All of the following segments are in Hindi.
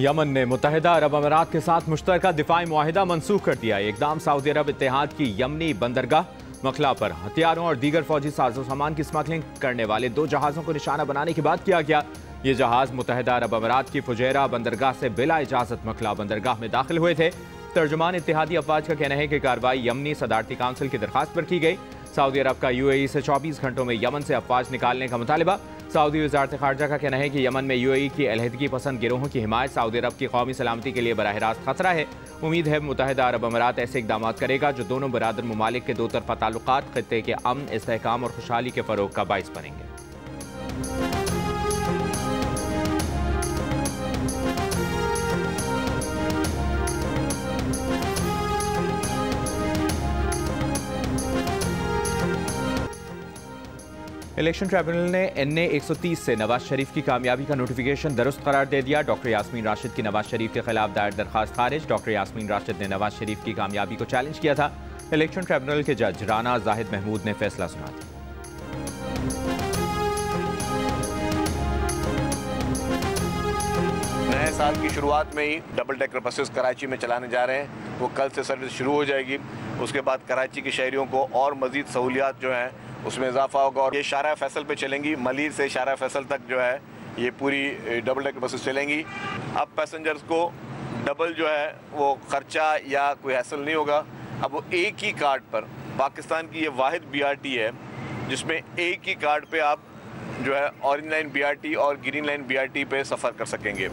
यमन ने मुत्तहिदा अरब अमारात के साथ मुश्तरका दिफाई मुआहिदा मनसूख कर दिया। इकदाम सऊदी अरब इत्तेहाद की यमनी बंदरगाह मखला पर हथियारों और दीगर फौजी साजो सामान की स्मगलिंग करने वाले 2 जहाज़ों को निशाना बनाने के बाद किया गया। ये जहाज़ मुत्तहिदा अरब अमारात की फुजैरा बंदरगाह से बिला इजाज़त मखला बंदरगाह में दाखिल हुए थे। तर्जुमान इत्तेहादी अफवाज का कहना है कि कार्रवाई यमनी सदारती काउंसिल की दरखास्त पर की गई। सऊदी अरब का UAE से 24 घंटों में यमन से अफवाज निकालने का मुतालिबा। सऊदी वज़ारत ख़ारजा का कहना है कि यमन में UAE की अलहदगी पसंद गिरोहों की हिमायत सऊदी अरब की कौमी सलामती के लिए बराह रास्त खतरा है। उम्मीद है मुत्तहिदा अरब अमारात ऐसे इक़दाम करेगा जो दोनों बरादर ममालिक के 2 तरफ़ा ताल्लुकात, खित्ते के अमन, इस्तेहकाम और खुशहाली के फ़रोग़ का बाइस बनेंगे। इलेक्शन ट्रिब्यूनल ने NA 130 से नवाज शरीफ की कामयाबी का नोटिफिकेशन दुरुस्त करार दे दिया। डॉक्टर यास्मीन राशिद की नवाज शरीफ के खिलाफ दायर दरखास्त खारिज। डॉक्टर यास्मीन राशिद ने नवाज शरीफ की कामयाबी को चैलेंज किया था। इलेक्शन ट्रिब्यूनल के जज राना जाहिद महमूद ने फैसला सुना दिया। नए साल की शुरुआत में ही डबल डेकर बसेस कराची में चलाने जा रहे हैं। वो कल से सर्विस शुरू हो जाएगी। उसके बाद कराची के शहरियों को और मजीद सहूलियात जो हैं उसमें इजाफा होगा और ये शारा फैसल पे चलेंगी। मलीर से शारा फैसल तक जो है ये पूरी डबल डेकर बसेस चलेंगी। अब पैसेंजर्स को डबल जो है वो खर्चा या कोई हैसल नहीं होगा। अब वो एक ही कार्ड पर, पाकिस्तान की ये वाहिद BRT है जिसमें एक ही कार्ड पे आप जो है ऑरेंज लाइन BRT और ग्रीन लाइन BRT पे सफ़र कर सकेंगे।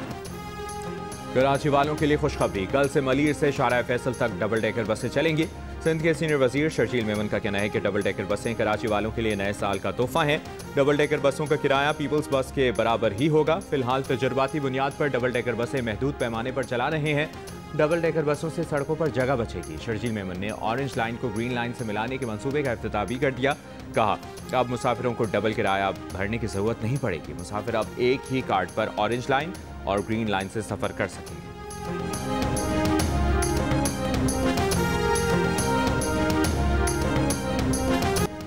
कराची वालों के लिए खुशखबरी, कल से मलीर से शारा फैसल तक डबल डेकर बसें चलेंगी। सिंध के सीनियर वजीर शर्जील मेमन का कहना है कि डबल डेकर बसें कराची वालों के लिए नए साल का तोहफा हैं। डबल डेकर बसों का किराया पीपल्स बस के बराबर ही होगा। फिलहाल तजुर्बाती बुनियाद पर डबल डेकर बसें महदूद पैमाने पर चला रहे हैं। डबल डेकर बसों से सड़कों पर जगह बचेगी। शर्जील मेमन ने ऑरेंज लाइन को ग्रीन लाइन से मिलाने के मंसूबे का इफ्तिताह भी कर दिया। कहा अब मुसाफिरों को डबल किराया भरने की जरूरत नहीं पड़ेगी। मुसाफिर अब एक ही कार्ड पर ऑरेंज लाइन और ग्रीन लाइन से सफर कर सकेंगे।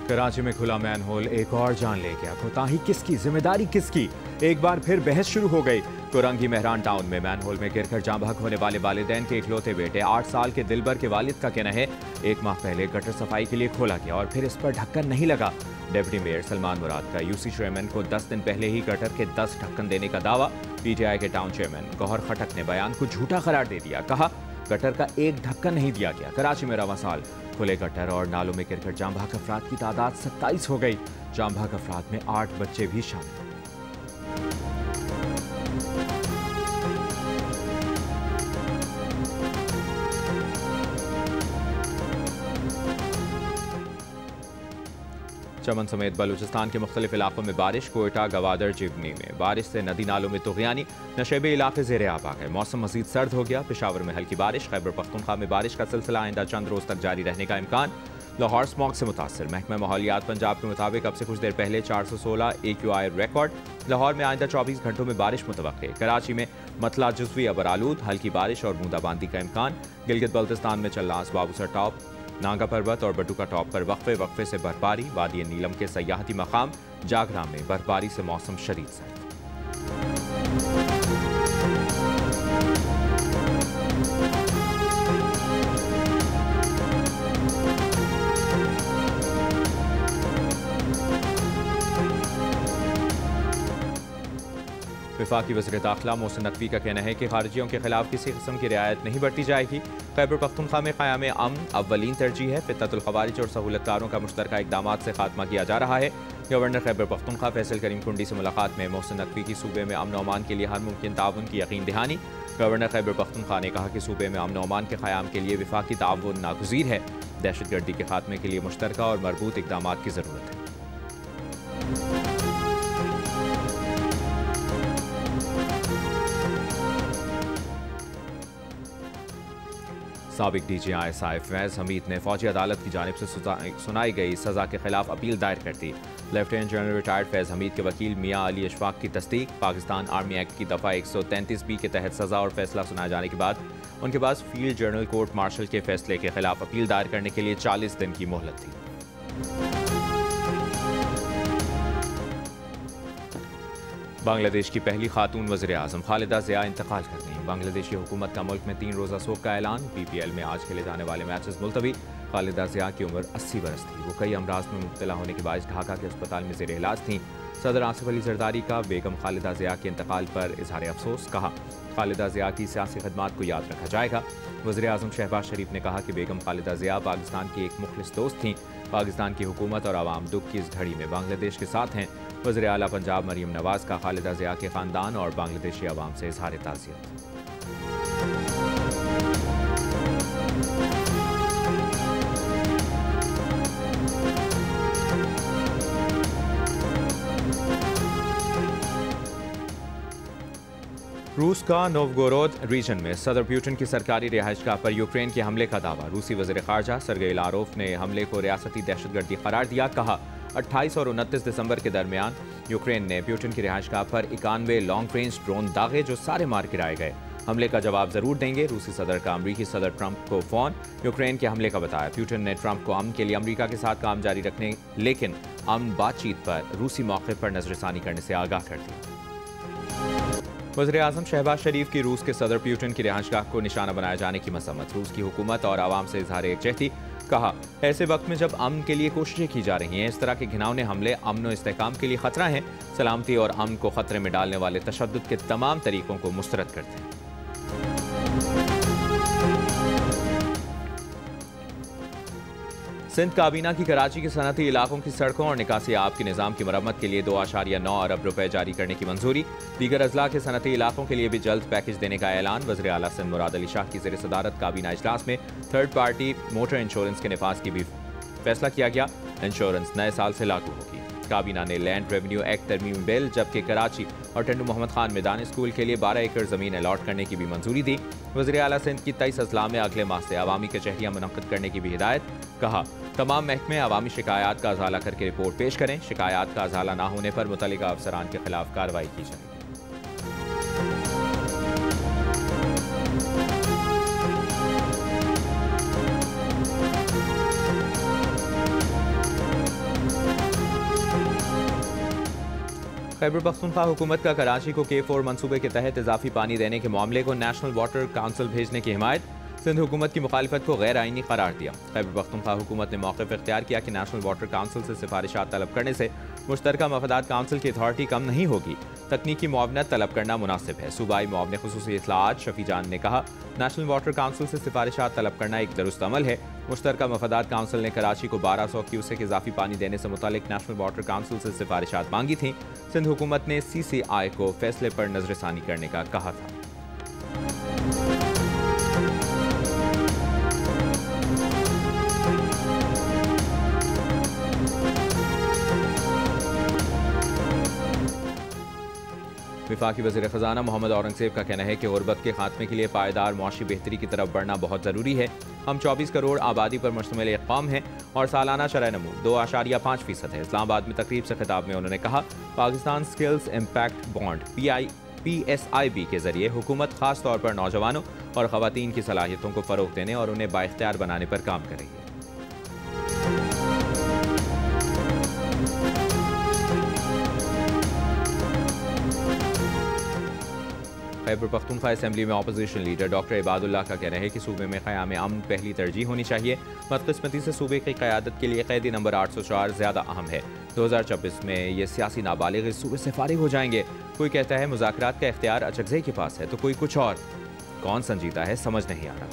कराची में खुला मैनहोल एक और जान ले गया। कोताही किसकी, जिम्मेदारी किसकी? एक बार फिर बहस शुरू हो गई। कोरंगी मेहरान टाउन में मैनहोल में गिरकर जाँ बहक होने वाले वालिदैन के इकलौते बेटे 8 साल के दिलबर के वालिद का कहना है 1 माह पहले गटर सफाई के लिए खोला गया और फिर इस पर ढक्कन नहीं लगा। डिप्टी मेयर सलमान मुराद का UC चेयरमैन को 10 दिन पहले ही गटर के 10 ढक्कन देने का दावा। PTI के टाउन चेयरमैन गौहर खटक ने बयान को झूठा करार दे दिया। कहा गटर का एक ढक्कन नहीं दिया गया। कराची में रवां साल खुले गटर और नालों में गिरकर जाँ बहक अफराद की तादाद 27 हो गई। जाँ बहक अफराद में 8 बच्चे भी शामिल। चमन समेत बलूचिस्तान के मुख्तलिफ इलाकों में बारिश। कोयटा, गवादर, जिवनी में बारिश से नदी नालों में तुग़यानी। नशेबे इलाके ज़ेरे आब आ गए। मौसम मज़ीद सर्द हो गया। पेशावर में हल्की बारिश। खैबर पख्तूनख्वा में बारिश का सिलसिला आइंदा चंद रोज़ तक जारी रहने का इम्कान। लाहौर स्मॉग से मुतासर। महकमा माहौलियात पंजाब के मुताबिक अब से कुछ देर पहले 416 AQI रिकॉर्ड। लाहौर में आइंदा 24 घंटों में बारिश मुतवक्के। कराची में मतला जुज़वी अबर आलूद, हल्की बारिश और बूंदाबांदी का इम्कान। गिलगित बल्तिस्तान में चल्लास, बाबूसर टॉप, नांगा पर्वत और बटुका टॉप पर वक्फे वक्फे से बर्फबारी। वादी नीलम के सयाहती मकाम जागरा में बर्फबारी से मौसम शदीद सर्द। वफाकी वज़ीर दाखिला मोहसिन नकवी का कहना है कि खारिजियों के खिलाफ किसी किस्म की रियायत नहीं बरती जाएगी। खैबर पख्तूनख्वा में क़याम अमन अव्वलीन तरजीह है। फितनतुल ख़वारिज और सहूलतकारों का मुश्तरका इक़दामात से खात्मा किया जा रहा है। गवर्नर खैबर पख्तूनख्वा फैसल करीम कुंडी से मुलाकात में मोहसिन नकवी की सूबे में अमन अमान के लिए हर मुमकिन ताउन की यकीन दहानी। गवर्नर खैबर पख्तूनख्वा ने कहा कि सूबे में अमन अमान के क़याम के लिए वफाकी ताउन नागुज़ीर है। दहशतगर्दी के खात्मे के लिए मुश्तरका और मरबूत इक़दामात की ज़रूरत है। साबिक DG ISI फैज़ हमीद ने फौजी अदालत की जानिब से सुनाई गई सज़ा के खिलाफ अपील दायर कर दी। लेफ्टिनेंट जनरल रिटायर्ड फैज़ हमीद के वकील मियां अली अशफाक की तस्दीक। पाकिस्तान आर्मी एक्ट की दफ़ा 133B के तहत सज़ा और फैसला सुनाए जाने के बाद उनके पास फील्ड जनरल कोर्ट मार्शल के फैसले के खिलाफ अपील दायर करने के लिए 40 दिन की मोहलत थी। बांग्लादेश की पहली खातून वज़ीर आज़म खालिदा ज़िया इंतकाल कर गईं। बांग्लादेशी हुकूमत का मुल्क में 3 रोज़ा शोक का ऐलान। PPL में आज खेले जाने वाले मैचेस मुलतवी। खालिदा ज़िया की उम्र 80 बरस थी। वो कई अमराज में मुब्तला होने के बायस ढाका के अस्पताल में ज़ेर इलाज थीं। सदर आसिफ अली जरदारी का बेगम खालिदा ज़िया के इंतकाल पर इजहार अफसोस। कहा, खालिदा ज़िया की सियासी खदमात को याद रखा जाएगा। वज़ीर आज़म शहबाज शरीफ ने कहा कि बेगम खालिदा ज़िया पाकिस्तान की एक मुखलिस दोस्त थीं। पाकिस्तान की हुकूमत और आवाम दुख की इस घड़ी में बांग्लादेश के साथ हैं। वज़ीर आला पंजाब मरीम नवाज का खालिदा ज़िया के ख़ानदान और बांग्लादेशी आवाम से इजहार ताज़ियत। रूस का नोवगोरोद रीजन में सदर प्यूटिन की सरकारी रिहाइशगाह पर यूक्रेन के हमले का दावा। रूसी वज़ीर ख़ारजा सरगेई लारोफ ने हमले को रियासती दहशतगर्दी करार दिया। कहा, 28 और 29 दिसंबर के दरमियान यूक्रेन ने प्यूटिन की रिहाइशगाह पर 91 लॉन्ग रेंज ड्रोन दागे जो सारे मार गिराए गए। हमले का जवाब जरूर देंगे। रूसी सदर का अमरीकी सदर ट्रंप को फोन यूक्रेन के हमले का बताया। प्यूटिन ने ट्रंप को अमन के लिए अमरीका के साथ काम जारी रखने लेकिन अमन बातचीत पर रूसी मौके पर नजरसानी करने से आगाह कर दिया। वज़ीर आज़म शहबाज शरीफ की रूस के सदर प्यूटिन की रिहाइशगाह को निशाना बनाए जाने की मसम्मत। रूस की हुकूमत और आवाम से इजहार एकजहती। कहा, ऐसे वक्त में जब अमन के लिए कोशिशें की जा रही हैं, इस तरह के घिनौने हमले अमन और इस्तेहकाम के लिए खतरा हैं। सलामती और अमन को खतरे में डालने वाले तशद्दुद के तमाम तरीकों को मुस्तरद करते हैं। सिंध काबीना की कराची के सनती इलाकों की सड़कों और निकासी आब के निज़ाम की मरम्मत के लिए 2.9 अरब रुपए जारी करने की मंजूरी। दीगर अजला के सनती इलाकों के लिए भी जल्द पैकेज देने का ऐलान। वज़ीर आला सिंध मुराद अली शाह की ज़ेर सदारत काबीना इजलास में थर्ड पार्टी मोटर इंश्योरेंस के निफाज की भी फैसला किया गया। इंश्योरेंस नए साल से लागू होगी। काबीना ने लैंड रेवेन्यू एक्ट तरमीम बिल, जबकि कराची और टंडू मोहम्मद खान मैदानी स्कूल के लिए 12 एकड़ ज़मीन अलॉट करने की भी मंजूरी दी। वज़ीर आला सिंध की 23 अजला में अगले माह से अवामी कचहरियाँ मुनक़्क़िद करने की भी हिदायत। कहा, तमाम महकमे अवामी शिकायत का अजाला करके रिपोर्ट पेश करें। शिकायत का अजाला ना होने पर मुतल्लिका अफसरान के खिलाफ कार्रवाई की जाएगी। खैबर पख्तूनख्वा हुकूमत का कराची को K4 मंसूबे के तहत इजाफी पानी देने के मामले को नेशनल वाटर काउंसिल भेजने की हिमायत। सिंध हुकूमत की मुखालिफत को गैर आइनी करार दिया। खैबर पख्तूनख्वा हुकूमत ने मौक़िफ़ इख्तियार किया कि नेशनल वाटर काउंसिल से सिफारिशात तलब करने से मुश्तरका मफादात काउंसिल की अथॉरिटी कम नहीं होगी। तकनीकी मुआवनत तलब करना मुनासिब है। सूबाई मुआवन खुसूसी इत्तलाआत शफी जान ने कहा, नेशनल वाटर काउंसिल से सिफारिशात तलब करना एक दुरुस्त अमल है। मुश्तरका मफादात काउंसिल ने कराची को 1200 क्यूसेक इजाफी पानी देने से मुतालिक नेशनल वाटर काउंसिल से सिफारिशात मांगी थीं। सिंध हुकूमत ने CCI को फैसले पर नजरसानी करने का कहा था। वफाकी वज़ीर ख़जाना मोहम्मद औरंगज़ेब का कहना है कि गुरबत के खात्मे के लिए पायदार मुआशी बेहतरी की तरफ बढ़ना बहुत ज़रूरी है। हम 24 करोड़ आबादी पर मुश्तमिल एक कौम हैं और सालाना शरह नमू 2.5% है। इस्लामाबाद में तकरीब से खिताब में उन्होंने कहा, Pakistan skills impact bond PSIB के जरिए हुकूमत खास तौर पर नौजवानों और ख़वातीन की सलाहियतों को फ़रोग़ देने और उन्हें बाइख्तियार बनाने पर काम कर रही है। खैबर पख्तूनख्वा असेंबली में अपोजिशन लीडर डॉक्टर इबादुल्लाह का कहना है कि सूबे में क़याम अमन पहली तरजीह होनी चाहिए। बदकिस्मती से सूबे की क़यादत के लिए कैदी नंबर 804 ज़्यादा अहम है। 2024 में ये सियासी नाबालिग इस सूबे से फारिग हो जाएंगे। कोई कहता है मुज़ाकरात का इख्तियार अचकज़ई के पास है तो कोई कुछ और। कौन संजीदा है समझ नहीं आ रहा।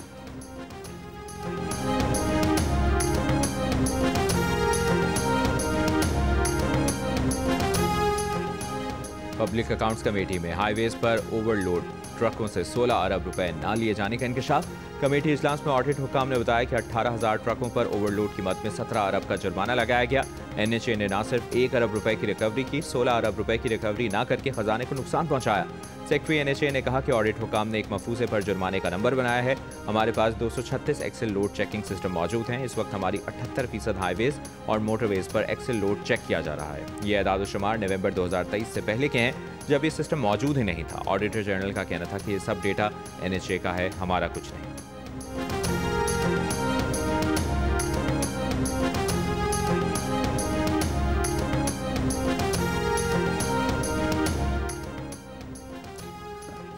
पब्लिक अकाउंट्स कमेटी में हाईवेज पर ओवरलोड ट्रकों से 16 अरब रुपए न लिए जाने का इंकशाफ। कमेटी इजलास में ऑडिट हुकाम ने बताया कि 18,000 ट्रकों पर ओवरलोड की मद में 17 अरब का जुर्माना लगाया गया। NHA ने न सिर्फ 1 अरब रुपए की रिकवरी की, 16 अरब रुपए की रिकवरी न करके खजाने को नुकसान पहुंचाया। सेक्रेटरी NHA ने कहा कि ऑडिट हुकाम ने एक मफूजे पर जुर्माने का नंबर बनाया है। हमारे पास 236 एक्सेल लोड चेकिंग सिस्टम मौजूद हैं। इस वक्त हमारी 78% हाईवेज और मोटरवेज पर एक्सेल लोड चेक किया जा रहा है। ये एदाद-ओ-शुमार नवंबर 2023 से पहले के हैं, जब ये सिस्टम मौजूद ही नहीं था। ऑडिटर जनरल का कहना था कि ये सब डेटा NHA का है, हमारा कुछ नहीं।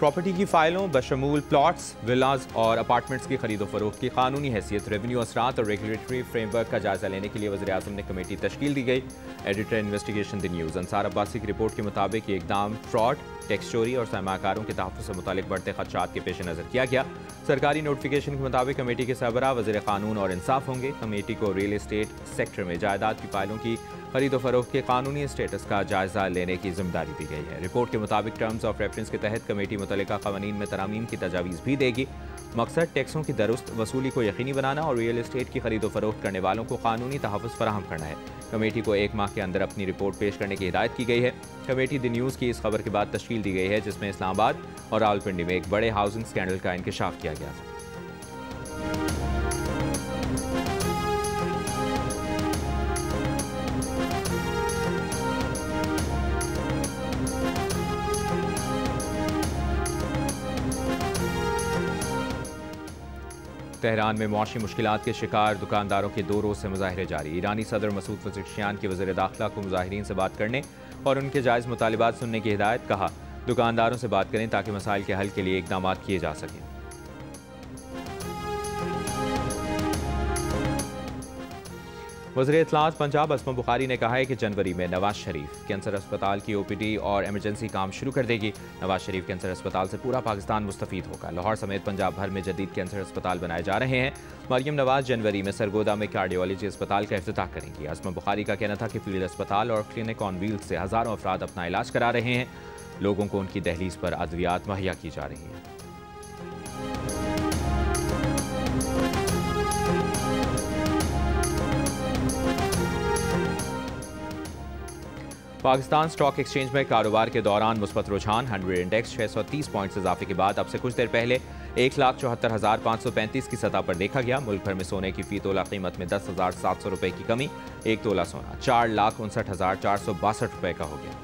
प्रॉपर्टी की फाइलों बशमूल प्लॉट्स, विलाज और अपार्टमेंट्स की खरीदो फरोख्त की कानूनी हैसियत, रेवेन्यू असरात और रेगुलेटरी फ्रेमवर्क का जायजा लेने के लिए वज़ीर-ए-आज़म ने कमेटी तश्कील दी गई। Editor investigation the news Ansar Abbasi की रिपोर्ट के मुताबिक ये इकदाम फ्रॉड, टैक्स चोरी और सरमाकारों के तहफ़्फ़ुज़ से मुतालिक बढ़ते खदशात के पेश नज़र किया गया। सरकारी नोटिफिकेशन के मुताबिक कमेटी के सरबराह वज़ीर कानून और इंसाफ होंगे। कमेटी को रियल एस्टेट सेक्टर में जायदाद की फाइलों की खरीदो फरोख्त के कानूनी स्टेटस का जायजा लेने की जिम्मेदारी दी गई है। रिपोर्ट के मुताबिक टर्म्स ऑफ रेफरेंस के तहत कमेटी मुतल्लिका क़वानीन में तरामीम की तजावीज़ भी देगी। मकसद टैक्सों की दुरुस्त वसूली को यकीनी बनाना और रियल एस्टेट की खरीदो फरोख्त करने वालों को कानूनी तहफ़्फ़ुज़ फराहम करना है। कमेटी को 1 माह के अंदर अपनी रिपोर्ट पेश करने की हिदायत की गई है। कमेटी द न्यूज़ की इस खबर के बाद तश्कील दी गई है, जिसमें इस्लामाबाद और रावलपिंडी में एक बड़े हाउसिंग स्कैंडल का इंकशाफ किया गया था। तेहरान में मुआशी मुश्किलात के शिकार दुकानदारों के 2 रोज़ से मुजाहरे जारी। ईरानी सदर मसूद पज़ेश्कियान की वज़ीर दाखिला को मुजाहिरीन से बात करने और उनके जायज़ मुतालिबात सुनने की हिदायत। कहा, दुकानदारों से बात करें ताकि मसाइल के हल के लिए इक़दाम किए जा सकें। वज़ीर इत्तलात पंजाब असमा बुखारी ने कहा है कि जनवरी में नवाज शरीफ कैंसर अस्पताल की OPD और एमरजेंसी काम शुरू कर देगी। नवाज शरीफ कैंसर अस्पताल से पूरा पाकिस्तान मुस्तफ़ीद होगा। लाहौर समेत पंजाब भर में जदीद कैंसर अस्पताल बनाए जा रहे हैं। मरियम नवाज जनवरी में सरगोदा में कार्डियोलॉजी अस्पताल का इफ्तिताह करेंगी। असमा बुखारी का कहना था कि फील्ड अस्पताल और क्लिनिक ऑन व्हील्स से हज़ारों अफराद अपना इलाज करा रहे हैं। लोगों को उनकी दहलीज पर अद्वियात मुहैया की जा रही है। पाकिस्तान स्टॉक एक्सचेंज में कारोबार के दौरान मुस्बत रुझान। 100 इंडेक्स 630 पॉइंट्स इजाफे के बाद अब से कुछ देर पहले 1,74,535 की सतह पर देखा गया। मुल्क भर में सोने की फी तोला कीमत में 10,700 रुपये की कमी। 1 तोला सोना 4,59,462 रुपये का हो गया।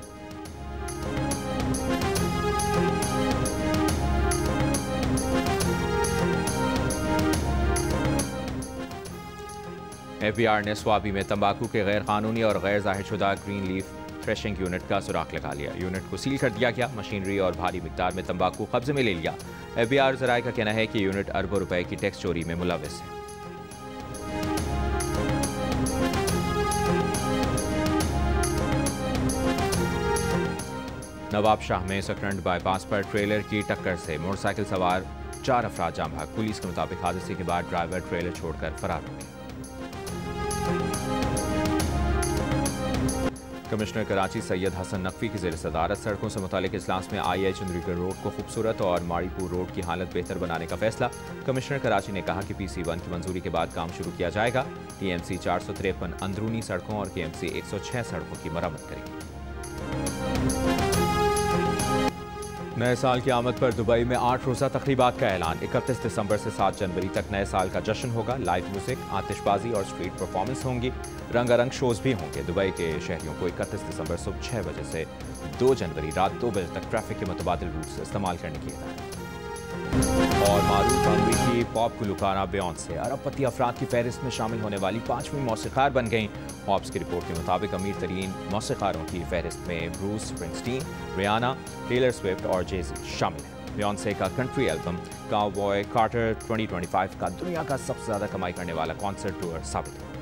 FBI ने स्वाबी में तंबाकू के गैर कानूनी और गैर ज़ाहिरशुदा ग्रीन लीफ थ्रेशिंग यूनिट का सुराख लगा लिया। यूनिट को सील कर दिया गया। मशीनरी और भारी मिकदार में तंबाकू कब्जे में ले लिया। FBI ज़राए का कहना है कि यूनिट अरबों रुपए की टैक्स चोरी में मुलविस है। नवाब शाह में सकरंड बाईपास पर ट्रेलर की टक्कर से मोटरसाइकिल सवार 4 अफराद जान भाग। पुलिस के मुताबिक हादसे के बाद ड्राइवर ट्रेलर छोड़कर फरार हो गया। कमिश्नर कराची सैयद हसन नकवी की ज़ेर सदारत सड़कों से मुतालिक इजलास में IIA चंद्रीगढ़ रोड को खूबसूरत और माड़ीपुर रोड की हालत बेहतर बनाने का फैसला। कमिश्नर कराची ने कहा कि PC1 की मंजूरी के बाद काम शुरू किया जाएगा। TMC 453 अंदरूनी सड़कों और KMC 106 सड़कों की मरम्मत करेगी। नए साल की आमद पर दुबई में 8 रोज़ा तकरीबात का ऐलान। 31 दिसंबर से 7 जनवरी तक नए साल का जश्न होगा। लाइव म्यूजिक, आतिशबाजी और स्ट्रीट परफॉर्मेंस होंगी। रंगारंग शोज भी होंगे। दुबई के शहरियों को 31 दिसंबर सुबह 6 बजे से 2 जनवरी रात 2 बजे तक ट्रैफिक के मुतबादिल रूट्स इस्तेमाल करने की हिदायत। और मारूफ अमरीकी पॉप गुलकारा बियॉन्से अरबपति अफराद की फहरिस्त में शामिल होने वाली 5वीं मौसीक़ार बन गईं। हॉब्स की रिपोर्ट के मुताबिक अमीर तरीन मौसीक़ारों की फहरिस्त में Bruce Springsteen, Rihanna, Taylor Swift और जेज़ी शामिल हैं। बियॉन्से का कंट्री एल्बम काउबॉय कार्टर 2025 का दुनिया का सबसे ज़्यादा कमाई करने वाला कॉन्सर्ट टूर साबित है।